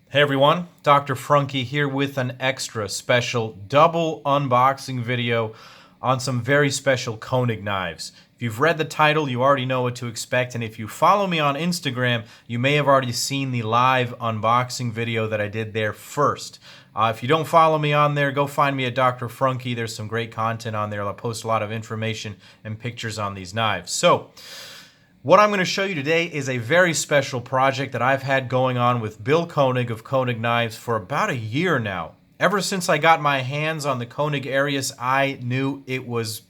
Hey everyone, Dr. Frunkey here with an extra special double unboxing video on some very special Koenig knives. If you've read the title, you already know what to expect, and if you follow me on Instagram, you may have already seen the live unboxing video that I did there first. If you don't follow me on there, go find me at Dr. Frunkey. There's some great content on there. I'll post a lot of information and pictures on these knives. So, what I'm going to show you today is a very special project that I've had going on with Bill Koenig of Koenig Knives for about a year now. Ever since I got my hands on the Koenig Arius, I knew it was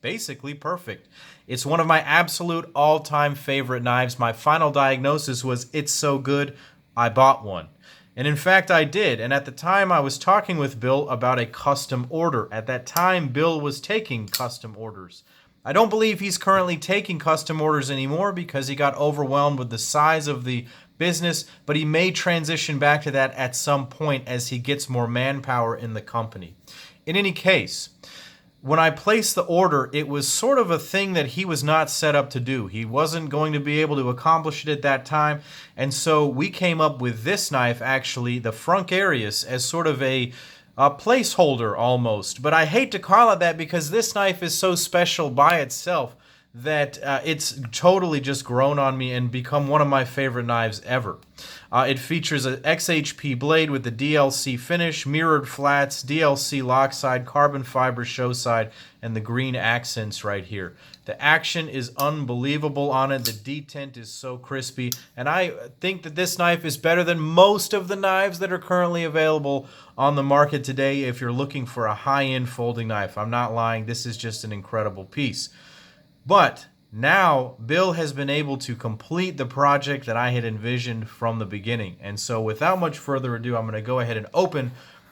basically perfect. It's one of my absolute all-time favorite knives. My final diagnosis was, it's so good, I bought one. And in fact, I did. And at the time, I was talking with Bill about a custom order. At that time, Bill was taking custom orders. I don't believe he's currently taking custom orders anymore because he got overwhelmed with the size of the business, but he may transition back to that at some point as he gets more manpower in the company. In any case, when I placed the order, it was sort of a thing that he was not set up to do. He wasn't going to be able to accomplish it at that time, and so we came up with this knife, actually, the Frunkarius, as sort of a placeholder almost. But I hate to call it that because this knife is so special by itself that it's totally just grown on me and become one of my favorite knives ever. It features an XHP blade with the DLC finish, mirrored flats, DLC lock side, carbon fiber show side, and the green accents right here. The action is unbelievable on it. The detent is so crispy, and I think that this knife is better than most of the knives that are currently available on the market today if you're looking for a high-end folding knife. I'm not lying. This is just an incredible piece. But now Bill has been able to complete the project that I had envisioned from the beginning. And so without much further ado, I'm going to go ahead and open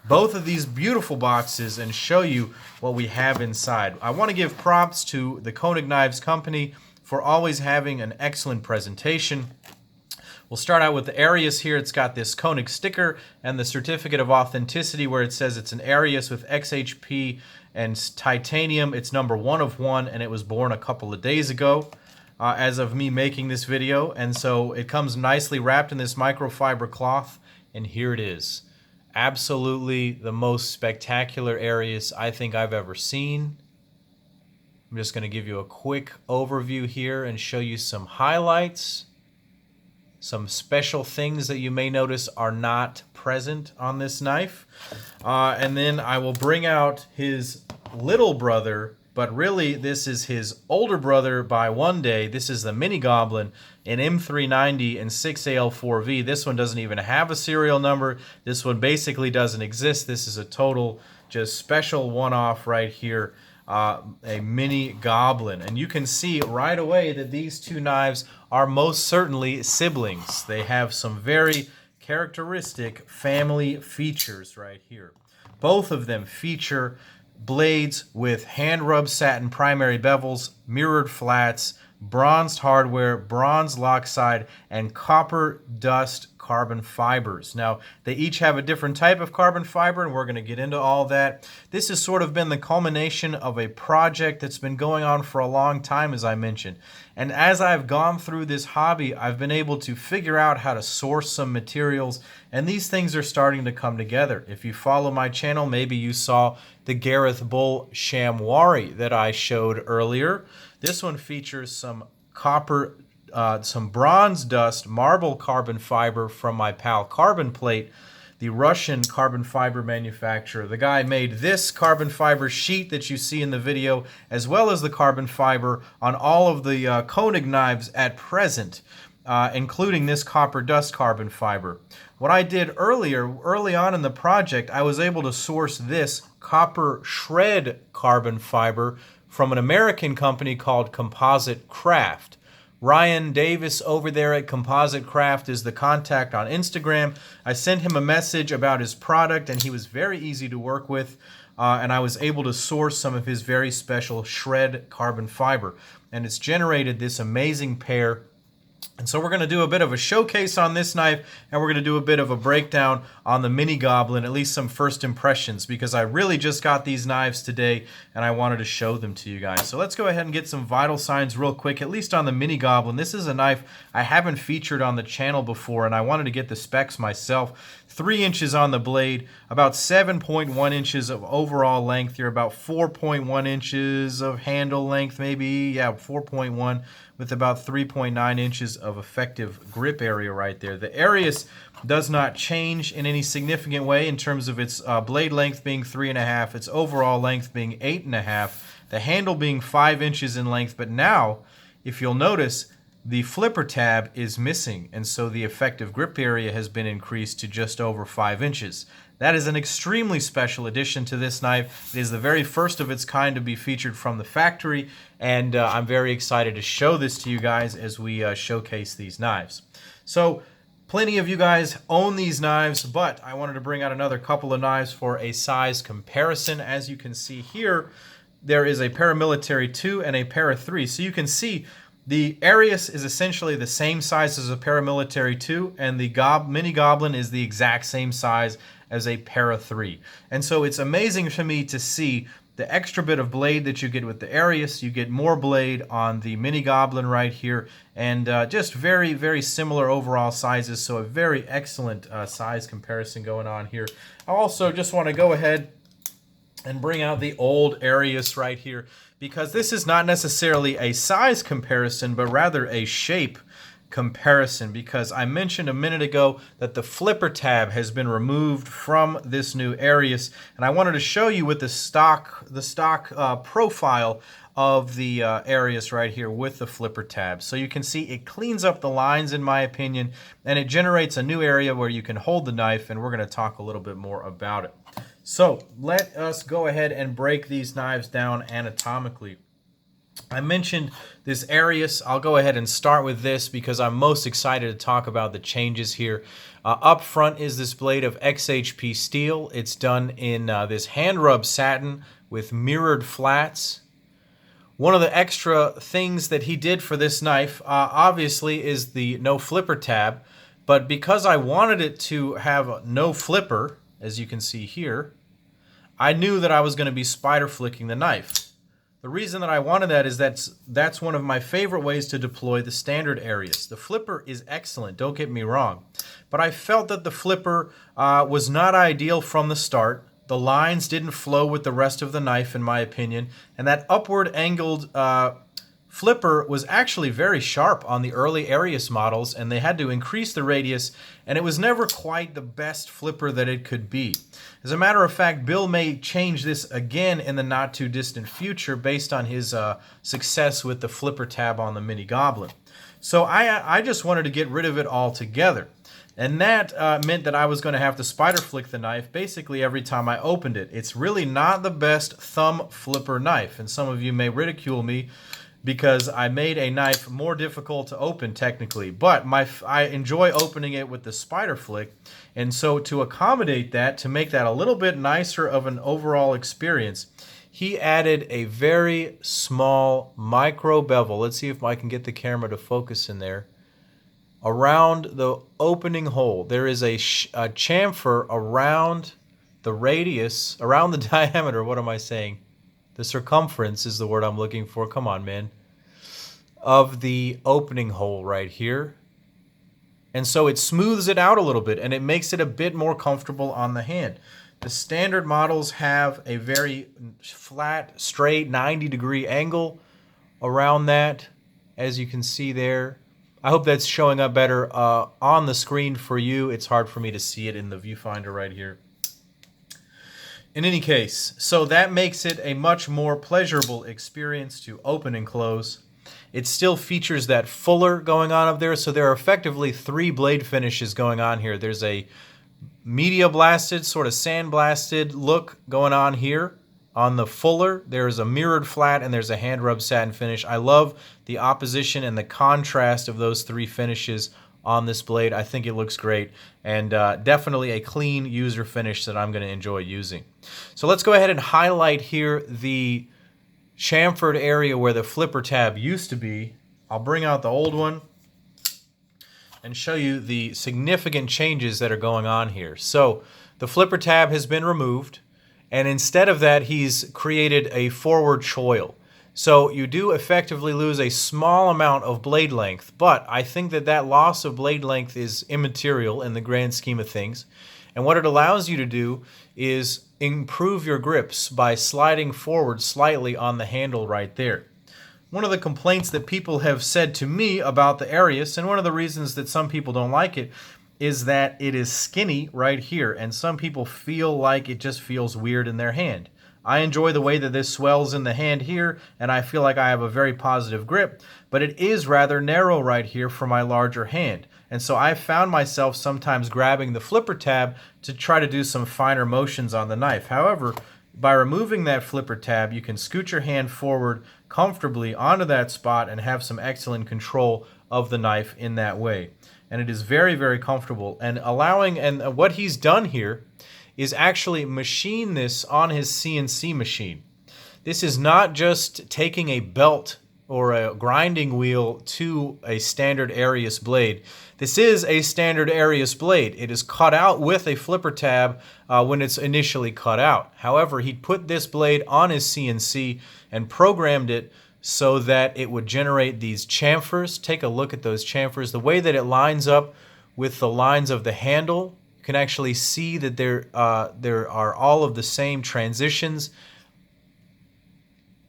both of these beautiful boxes and show you what we have inside. I want to give props to the Koenig Knives Company for always having an excellent presentation. We'll start out with the Arius here. It's got this Koenig sticker and the certificate of authenticity where it says it's an Arius with XHP and titanium. It's number 1 of 1, and it was born a couple of days ago as of me making this video. And so it comes nicely wrapped in this microfiber cloth, and here it is. Absolutely the most spectacular Arius I think I've ever seen. I'm just going to give you a quick overview here and show you some highlights. Some special things that you may notice are not present on this knife. And then I will bring out his little brother, but really this is his older brother by one day. This is the Mini Goblin in M390 and 6AL4V. This one doesn't even have a serial number. This one basically doesn't exist. This is a total just special one-off right here. A Mini Goblin, and you can see right away that these two knives are most certainly siblings. They have some very characteristic family features right here. Both of them feature blades with hand rubbed satin primary bevels, mirrored flats, bronzed hardware, bronze lock side, and copper dust carbon fibers. Now, they each have a different type of carbon fiber, and we're going to get into all that. This has sort of been the culmination of a project that's been going on for a long time, as I mentioned. And as I've gone through this hobby, I've been able to figure out how to source some materials, and these things are starting to come together. If you follow my channel, maybe you saw the Gareth Bull Shamwari that I showed earlier. This one features some copper, some bronze dust marble carbon fiber from my pal Carbon Plate, the Russian carbon fiber manufacturer. The guy made this carbon fiber sheet that you see in the video, as well as the carbon fiber on all of the Koenig knives at present, including this copper dust carbon fiber. What I did early on in the project, I was able to source this copper shred carbon fiber from an American company called Composite Craft. Ryan Davis over there at Composite Craft is the contact on Instagram. I sent him a message about his product, and he was very easy to work with, and I was able to source some of his very special shred carbon fiber. And it's generated this amazing pair And so we're going to do a bit of a showcase on this knife, and we're going to do a bit of a breakdown on the Mini Goblin, at least some first impressions, because I really just got these knives today, and I wanted to show them to you guys. So let's go ahead and get some vital signs real quick, at least on the Mini Goblin. This is a knife I haven't featured on the channel before, and I wanted to get the specs myself. 3 inches on the blade, about 7.1 inches of overall length here, about 4.1 inches of handle length, maybe, yeah, 4.1, with about 3.9 inches of effective grip area right there. The Arius does not change in any significant way in terms of its blade length being 3.5, its overall length being 8.5, the handle being 5 inches in length, but now, if you'll notice, the flipper tab is missing, and so the effective grip area has been increased to just over 5 inches. That is an extremely special addition to this knife. It is the very first of its kind to be featured from the factory, and I'm very excited to show this to you guys as we showcase these knives. So, plenty of you guys own these knives, but I wanted to bring out another couple of knives for a size comparison. As you can see here, there is a paramilitary 2 and a para 3. So you can see the Arius is essentially the same size as a paramilitary 2, and the Mini Goblin is the exact same size as a para 3. And so it's amazing to me to see the extra bit of blade that you get with the Arius. You get more blade on the Mini Goblin right here, and just very, very similar overall sizes, so a very excellent size comparison going on here. I also just want to go ahead and bring out the old Arius right here, because this is not necessarily a size comparison, but rather a shape comparison, because I mentioned a minute ago that the flipper tab has been removed from this new Arius, and I wanted to show you with the stock profile of the Arius right here with the flipper tab. So you can see it cleans up the lines, in my opinion, and it generates a new area where you can hold the knife, and we're going to talk a little bit more about it. So let us go ahead and break these knives down anatomically. I mentioned this Arius. I'll go ahead and start with this because I'm most excited to talk about the changes here. Up front is this blade of XHP steel. It's done in this hand rub satin with mirrored flats. One of the extra things that he did for this knife, obviously, is the no flipper tab. But because I wanted it to have no flipper, as you can see here, I knew that I was going to be spider flicking the knife. The reason that I wanted that is that's one of my favorite ways to deploy the standard Arius. The flipper is excellent, don't get me wrong, but I felt that the flipper was not ideal from the start. The lines didn't flow with the rest of the knife, in my opinion, and that upward angled flipper was actually very sharp on the early Arius models, and they had to increase the radius, and it was never quite the best flipper that it could be. As a matter of fact, Bill may change this again in the not too distant future based on his success with the flipper tab on the Mini Goblin. So I just wanted to get rid of it altogether. And that meant that I was going to have to spider flick the knife basically every time I opened it. It's really not the best thumb flipper knife, and some of you may ridicule me because I made a knife more difficult to open technically, but I enjoy opening it with the spider flick, and so to accommodate that, to make that a little bit nicer of an overall experience, he added a very small micro bevel. Let's see if I can get the camera to focus in there. Around the opening hole, there is a chamfer around the radius, around the diameter, what am I saying? The circumference is the word I'm looking for. Come on, man. Of the opening hole right here. And so it smooths it out a little bit, and it makes it a bit more comfortable on the hand. The standard models have a very flat, straight, 90-degree angle around that, as you can see there. I hope that's showing up better on the screen for you. It's hard for me to see it in the viewfinder right here. In any case, so that makes it a much more pleasurable experience to open and close. It still features that fuller going on up there, so there are effectively 3 blade finishes going on here. There's a media blasted, sort of sand blasted look going on here. On the fuller, there's a mirrored flat and there's a hand rub satin finish. I love the opposition and the contrast of those 3 finishes on this blade. I think it looks great, and definitely a clean user finish that I'm going to enjoy using. So let's go ahead and highlight here the chamfered area where the flipper tab used to be. I'll bring out the old one. and show you the significant changes that are going on here. So the flipper tab has been removed, and instead of that, he's created a forward choil. So you do effectively lose a small amount of blade length, but I think that that loss of blade length is immaterial in the grand scheme of things. And what it allows you to do is improve your grips by sliding forward slightly on the handle right there. One of the complaints that people have said to me about the Arius, and one of the reasons that some people don't like it, is that it is skinny right here, and some people feel like it just feels weird in their hand. I enjoy the way that this swells in the hand here, and I feel like I have a very positive grip, but it is rather narrow right here for my larger hand. And so I found myself sometimes grabbing the flipper tab to try to do some finer motions on the knife. However, by removing that flipper tab, you can scoot your hand forward comfortably onto that spot and have some excellent control of the knife in that way. And it is very, very comfortable. And what he's done here is actually machine this on his CNC machine. This is not just taking a belt or a grinding wheel to a standard Arius blade. This is a standard Arius blade. It is cut out with a flipper tab when it's initially cut out. However, he put this blade on his CNC and programmed it so that it would generate these chamfers. Take a look at those chamfers. The way that it lines up with the lines of the handle, you can actually see that there are all of the same transitions.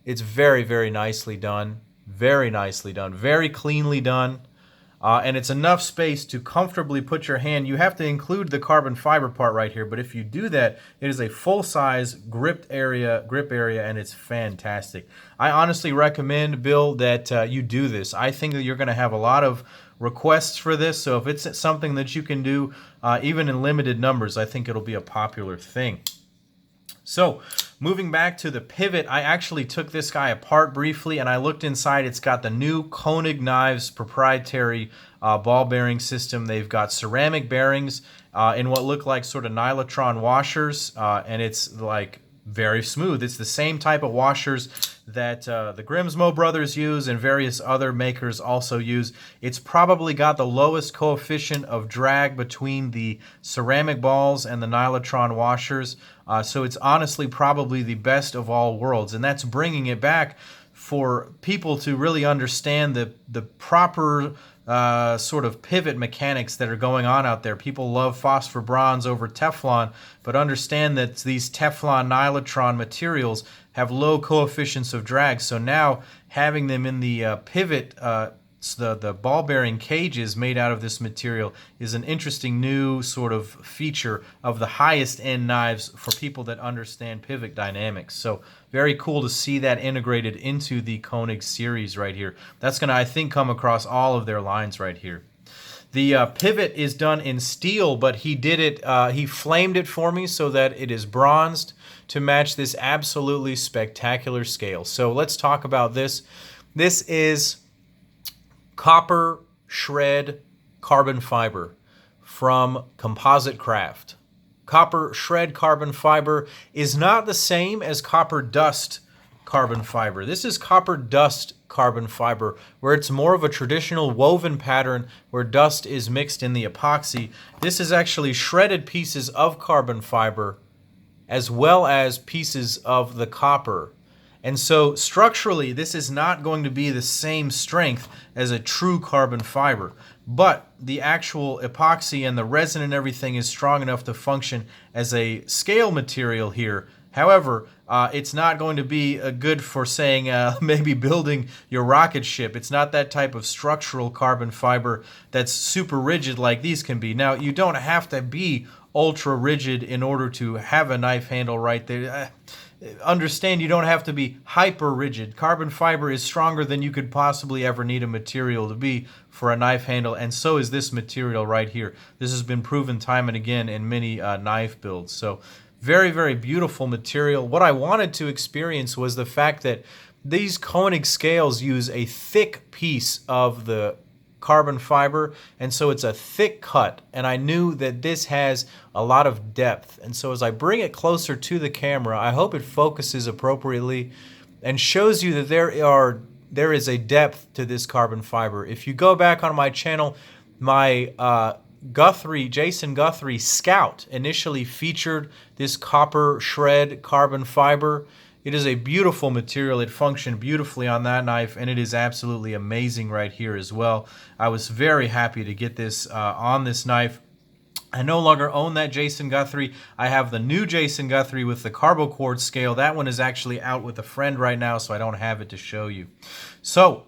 It's very, very nicely done. Very nicely done. Very cleanly done. And it's enough space to comfortably put your hand. You have to include the carbon fiber part right here, but if you do that, it is a full-size grip area, and it's fantastic. I honestly recommend, Bill, that you do this. I think that you're going to have a lot of requests for this, so if it's something that you can do, even in limited numbers, I think it'll be a popular thing. So, moving back to the pivot, I actually took this guy apart briefly and I looked inside. It's got the new Koenig Knives proprietary ball bearing system. They've got ceramic bearings in what look like sort of nylotron washers, and it's like very smooth. It's the same type of washers that the Grimsmo brothers use and various other makers also use. It's probably got the lowest coefficient of drag between the ceramic balls and the nylotron washers. So it's honestly probably the best of all worlds, and that's bringing it back for people to really understand the proper sort of pivot mechanics that are going on out there. People love phosphor bronze over Teflon, but understand that these Teflon nylotron materials have low coefficients of drag. So now having them in the pivot, the ball bearing cages made out of this material is an interesting new sort of feature of the highest end knives for people that understand pivot dynamics. So very cool to see that integrated into the Koenigs series right here. That's going to, I think, come across all of their lines right here. The pivot is done in steel, but he did it, he flamed it for me so that it is bronzed to match this absolutely spectacular scale. So let's talk about this. This is copper shred carbon fiber from Composite Craft. Copper shred carbon fiber is not the same as copper dust carbon fiber. This is copper dust carbon fiber, where it's more of a traditional woven pattern where dust is mixed in the epoxy. This is actually shredded pieces of carbon fiber as well as pieces of the copper. And so structurally, this is not going to be the same strength as a true carbon fiber, but the actual epoxy and the resin and everything is strong enough to function as a scale material here. However, it's not going to be good for saying maybe building your rocket ship. It's not that type of structural carbon fiber that's super rigid like these can be. Now, you don't have to be ultra rigid in order to have a knife handle right there. Understand, you don't have to be hyper rigid. Carbon fiber is stronger than you could possibly ever need a material to be for a knife handle, and so is this material right here. This has been proven time and again in many knife builds. So very, very beautiful material. What I wanted to experience was the fact that these Koenig scales use a thick piece of the carbon fiber, and so it's a thick cut, and I knew that this has a lot of depth. And so as I bring it closer to the camera, I hope it focuses appropriately and shows you that there is a depth to this carbon fiber. If you go back on my channel, My Jason Guthrie Scout initially featured this copper shred carbon fiber. It is a beautiful material. It functioned beautifully on that knife, and it is absolutely amazing right here as well. I was very happy to get this on this knife. I no longer own that Jason Guthrie. I have the new Jason Guthrie with the carbo quartz scale. That one is actually out with a friend right now, so I don't have it to show you. So,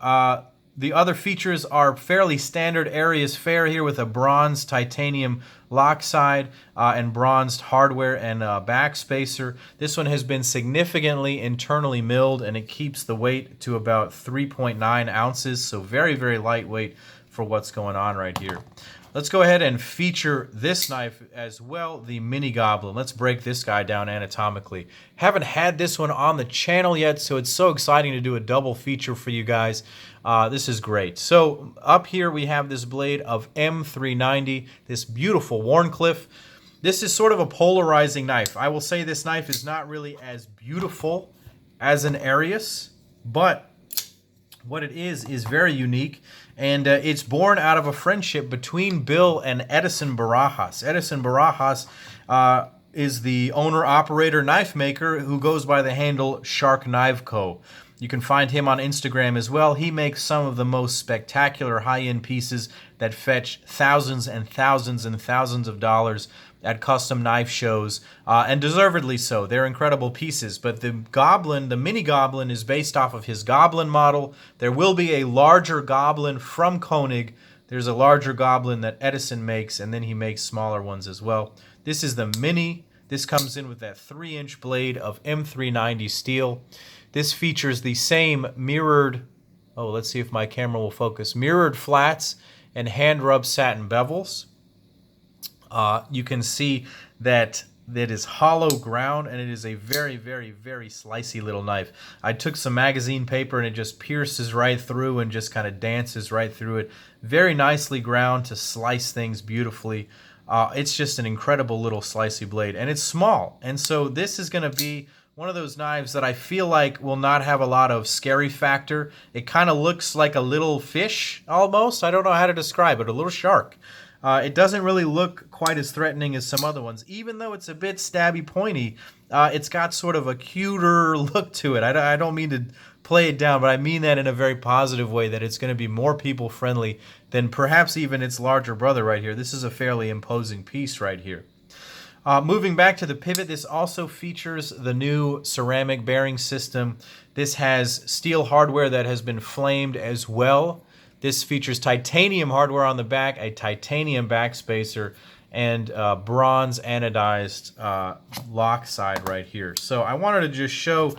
the other features are fairly standard. Arius fair here with a bronze titanium lock side and bronzed hardware and back spacer. This one has been significantly internally milled, and it keeps the weight to about 3.9 ounces, so very, very lightweight for what's going on right here. Let's go ahead and feature this knife as well, the Mini Goblin. Let's break this guy down anatomically. Haven't had this one on the channel yet, so it's so exciting to do a double feature for you guys. This is great. So up here we have this blade of M390, this beautiful Wharncliffe. This is sort of a polarizing knife. I will say this knife is not really as beautiful as an Arius, but what it is very unique, and it's born out of a friendship between Bill and Edison Barajas. Edison Barajas is the owner-operator knife maker who goes by the handle Shark Knife Co. You can find him on Instagram as well. He makes some of the most spectacular high-end pieces that fetch thousands and thousands and thousands of dollars at custom knife shows, and deservedly so. They're incredible pieces, but the Goblin, the Mini Goblin, is based off of his Goblin model. There will be a larger Goblin from Koenig. There's a larger Goblin that Edison makes, and then he makes smaller ones as well. This is the Mini. This comes in with that 3-inch blade of M390 steel. This features the same mirrored, let's see if my camera will focus, mirrored flats and hand-rubbed satin bevels. You can see that it is hollow ground, and it is a very, very, very slicey little knife. I took some magazine paper, and it just pierces right through and just kind of dances right through it. Very nicely ground to slice things beautifully. It's just an incredible little slicey blade, and it's small. And so this is going to be one of those knives that I feel like will not have a lot of scary factor. It kind of looks like a little fish almost. I don't know how to describe it, a little shark. It doesn't really look quite as threatening as some other ones. Even though it's a bit stabby pointy, it's got sort of a cuter look to it. I don't mean to play it down, but I mean that in a very positive way, that it's going to be more people friendly than perhaps even its larger brother right here. This is a fairly imposing piece right here. Moving back to the pivot, this also features the new ceramic bearing system. This has steel hardware that has been flamed as well. This features titanium hardware on the back, a titanium back spacer, and bronze anodized lock side right here. So I wanted to just show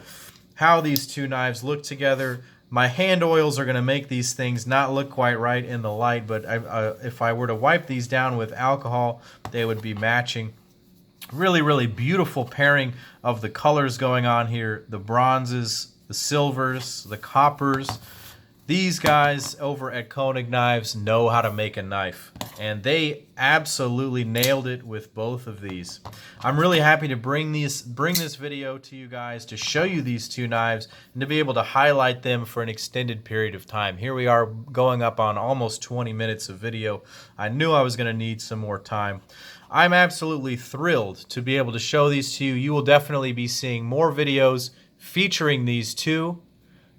how these two knives look together. My hand oils are going to make these things not look quite right in the light, but if I were to wipe these down with alcohol, they would be matching. Really, really beautiful pairing of the colors going on here. The bronzes, the silvers, the coppers. These guys over at Koenig Knives know how to make a knife, and they absolutely nailed it with both of these. I'm really happy to bring this video to you guys to show you these two knives and to be able to highlight them for an extended period of time. Here we are going up on almost 20 minutes of video. I knew I was going to need some more time. I'm absolutely thrilled to be able to show these to you. You will definitely be seeing more videos featuring these two.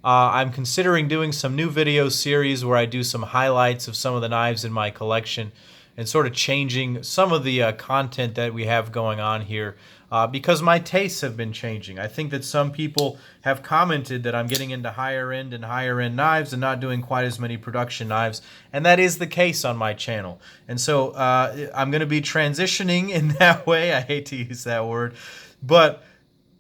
I'm considering doing some new video series where I do some highlights of some of the knives in my collection and sort of changing some of the content that we have going on here because my tastes have been changing. I think that some people have commented that I'm getting into higher end knives and not doing quite as many production knives, and that is the case on my channel. And so I'm going to be transitioning in that way. I hate to use that word, but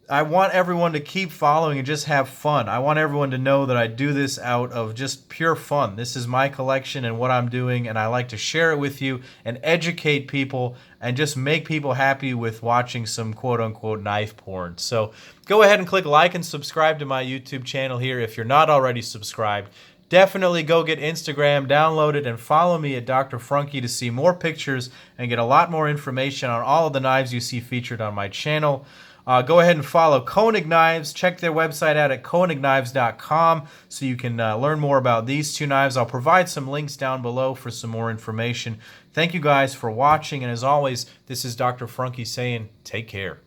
I want everyone to keep following and just have fun. I want everyone to know that I do this out of just pure fun. This is my collection and what I'm doing, and I like to share it with you and educate people and just make people happy with watching some quote-unquote knife porn. So go ahead and click like and subscribe to my YouTube channel here if you're not already subscribed. Definitely go get Instagram, download it, and follow me at Dr. Frunkey to see more pictures and get a lot more information on all of the knives you see featured on my channel. Go ahead and follow Koenig Knives. Check their website out at koenigknives.com so you can learn more about these two knives. I'll provide some links down below for some more information. Thank you guys for watching, and as always, this is Dr. Frunkey saying take care.